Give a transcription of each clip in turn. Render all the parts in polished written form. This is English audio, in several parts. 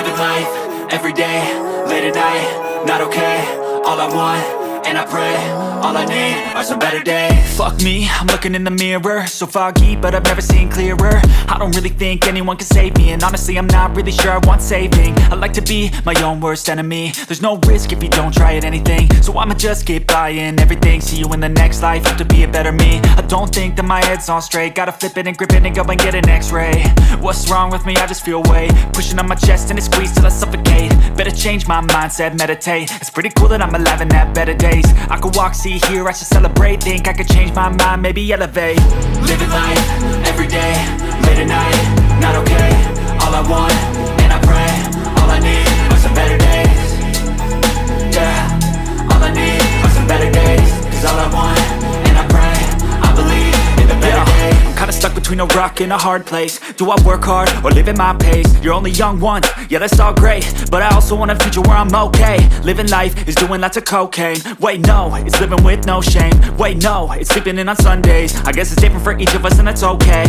Living life, everyday, late at night, not okay. All I want, and I pray, all I need are some better days. Fuck me, I'm looking in the mirror, so foggy, but I've never seen clearer. I don't really think anyone can save me, and honestly I'm not really sure I want saving. I like to be my own worst enemy. There's no risk if you don't try at anything, so I'ma just keep buying everything. See you in the next life, have to be a better me. I don't think that my head's on straight, gotta flip it and grip it and go and get an x-ray. What's wrong with me? I just feel weight pushing on my chest and it squeezes till I suffocate. Better change my mindset, meditate. It's pretty cool that I'm alive and have better days. I could walk, see, hear, I should celebrate. Think I could change my mind, maybe elevate. Living life, everyday, late at night, not okay. All I want, and I pray, all I need are some better days. Yeah, all I need are some better days. Cause all I want, and I pray, I believe in the better days. I'm kinda stuck between a rock and a hard place. Do I work hard or live at my pace? You're only young once, yeah that's all great, but I also want a future where I'm okay. Living life is doing lots of cocaine. Wait no, it's living with no shame. Wait no, it's sleeping in on Sundays. I guess it's different for each of us and that's okay.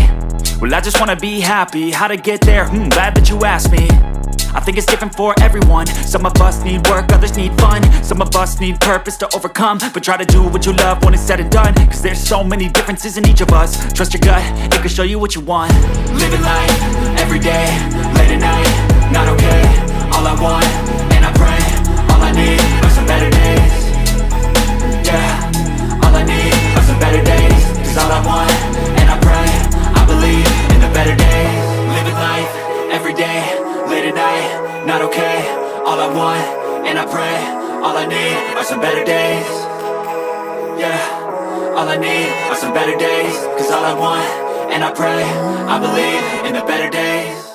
Well I just wanna be happy, how to get there? Glad that you asked me. I think it's different for everyone. Some of us need work, others need fun. Some of us need purpose to overcome. But try to do what you love when it's said and done, cause there's so many differences in each of us. Trust your gut, it can show you what you want. Living life, everyday, late at night, not okay. All I want, and I pray, all I need are some better days. Yeah, all I need are some better days. Cause all I want, and I pray, I believe in the better days. Living life, everyday, late at night, not okay. All I want, and I pray, all I need are some better days. Yeah, all I need are some better days. Cause all I want, and I pray, I believe in the better days.